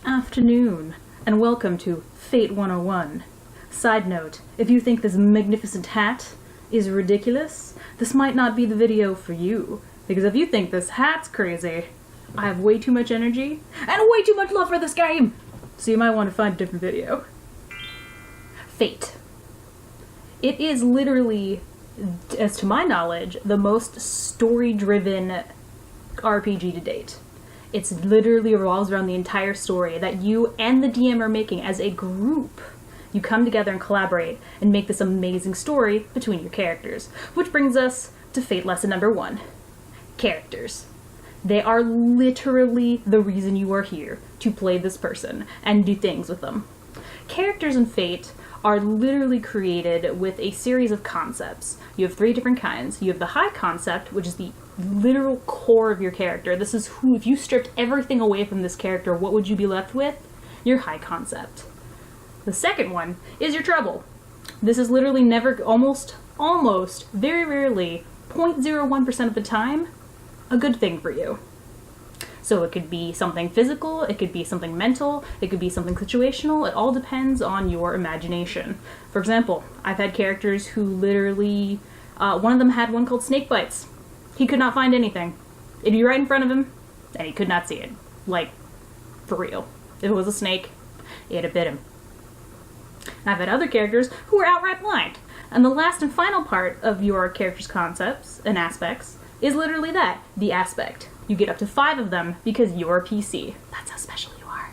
afternoon, and welcome to Fate 101. Side note, if you think this magnificent hat is ridiculous, this might not be the video for you, because if you think this hat's crazy, I have way too much energy and way too much love for this game, so you might want to find a different video. Fate. It is literally, as to my knowledge, the most story-driven RPG to date. It's literally revolves around the entire story that you and the DM are making as a group. You come together and collaborate and make this amazing story between your characters. Which brings us to Fate lesson number 1. Characters. They are literally the reason you are here, to play this person and do things with them. Characters in Fate are literally created with a series of concepts. You have 3 different kinds. You have the high concept, which is the literal core of your character. This is who, if you stripped everything away from this character, what would you be left with? Your high concept. The second one is your trouble. This is literally never, almost, very rarely, 0.01% of the time, a good thing for you. So it could be something physical, it could be something mental, it could be something situational. It all depends on your imagination. For example, I've had characters who literally, one of them had one called snake bites. He could not find anything. It'd be right in front of him, and he could not see it. Like, for real. If it was a snake, it'd have bit him. And I've had other characters who were outright blind. And the last and final part of your character's concepts and aspects is literally that, the aspect. You get up to 5 of them because you're a PC. That's how special you are.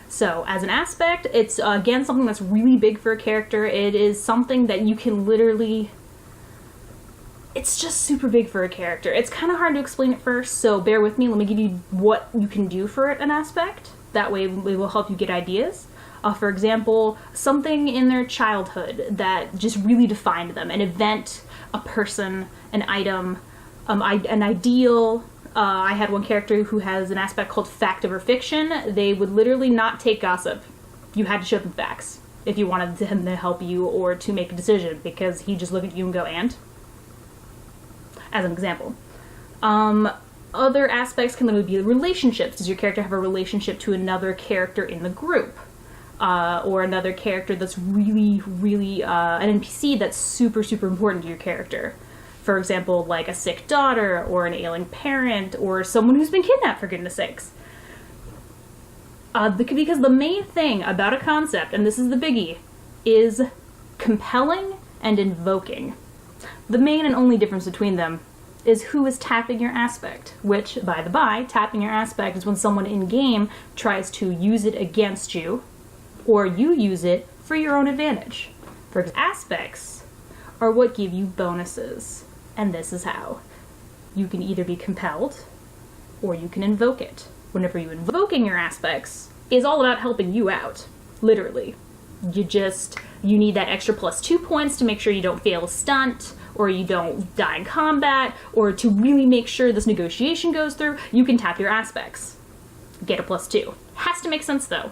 So, as an aspect, it's, again, something that's really big for a character. It is something that you can literally... It's just super big for a character. It's kind of hard to explain at first, so bear with me. Let me give you what you can do for it, an aspect. That way it will help you get ideas. For example, something in their childhood that just really defined them. An event, a person, an item, an ideal. I had one character who has an aspect called fact over fiction. They would literally not take gossip. You had to show them facts if you wanted him to help you or to make a decision, because he'd just look at you and go, and? As an example. Other aspects can literally be relationships. Does your character have a relationship to another character in the group? Or another character that's really, an NPC that's super, super important to your character. For example, like a sick daughter, or an ailing parent, or someone who's been kidnapped, for goodness sakes. Because the main thing about a concept, and this is the biggie, is compelling and invoking. The main and only difference between them is who is tapping your aspect, which, by the by, tapping your aspect is when someone in-game tries to use it against you, or you use it for your own advantage. For example, aspects are what give you bonuses, and this is how. You can either be compelled, or you can invoke it. Whenever you invoking your aspects is all about helping you out, literally. You need that extra +2 points to make sure you don't fail a stunt, or you don't die in combat, or to really make sure this negotiation goes through, you can tap your aspects. Get a +2. Has to make sense though.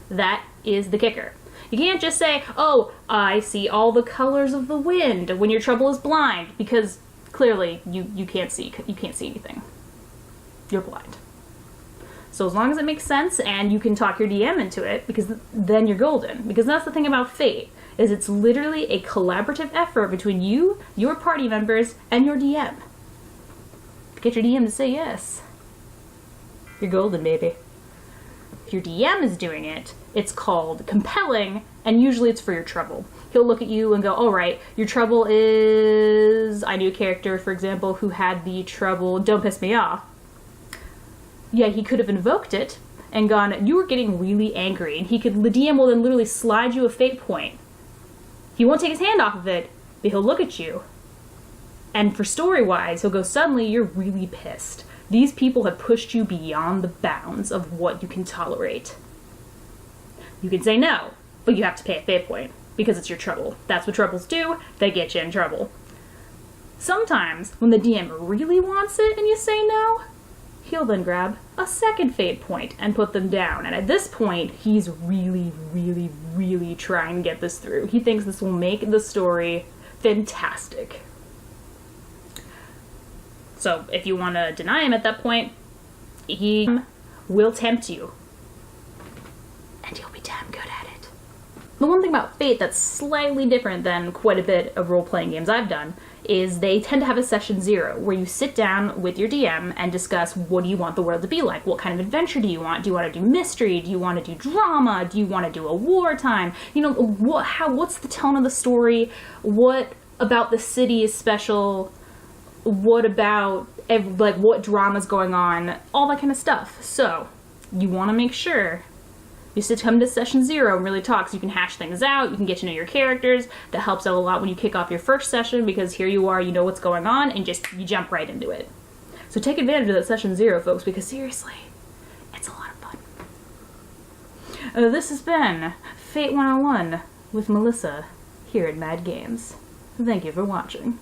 That is the kicker. You can't just say, oh, I see all the colors of the wind when your trouble is blind, because clearly you can't see anything. You're blind. So as long as it makes sense and you can talk your DM into it, because then you're golden. Because that's the thing about Fate, is it's literally a collaborative effort between you, your party members, and your DM. Get your DM to say yes. You're golden, baby. If your DM is doing it, it's called compelling, and usually it's for your trouble. He'll look at you and go, all right, your trouble is... I knew a character, for example, who had the trouble, don't piss me off. Yeah, he could have invoked it and gone, you were getting really angry, and the DM will then literally slide you a fate point. He won't take his hand off of it, but he'll look at you. And for story-wise, he'll go, suddenly you're really pissed. These people have pushed you beyond the bounds of what you can tolerate. You can say no, but you have to pay a fate point, because it's your trouble. That's what troubles do, they get you in trouble. Sometimes, when the DM really wants it and you say no, he'll then grab a second fate point and put them down. And at this point, he's really trying to get this through. He thinks this will make the story fantastic. So if you want to deny him at that point, he will tempt you. The one thing about Fate that's slightly different than quite a bit of role-playing games I've done is they tend to have a session 0 where you sit down with your DM and discuss what do you want the world to be like? What kind of adventure do you want? Do you want to do mystery? Do you want to do drama? Do you want to do a wartime? You know, what's the tone of the story? What about the city is special? What about, what drama's going on? All that kind of stuff. So, you want to make sure you come to session 0 and really talk so you can hash things out, you can get to know your characters. That helps out a lot when you kick off your first session because here you are, you know what's going on, and you jump right into it. So take advantage of that session 0, folks, because seriously, it's a lot of fun. This has been Fate 101 with Melissa here at M.A.D Games. Thank you for watching.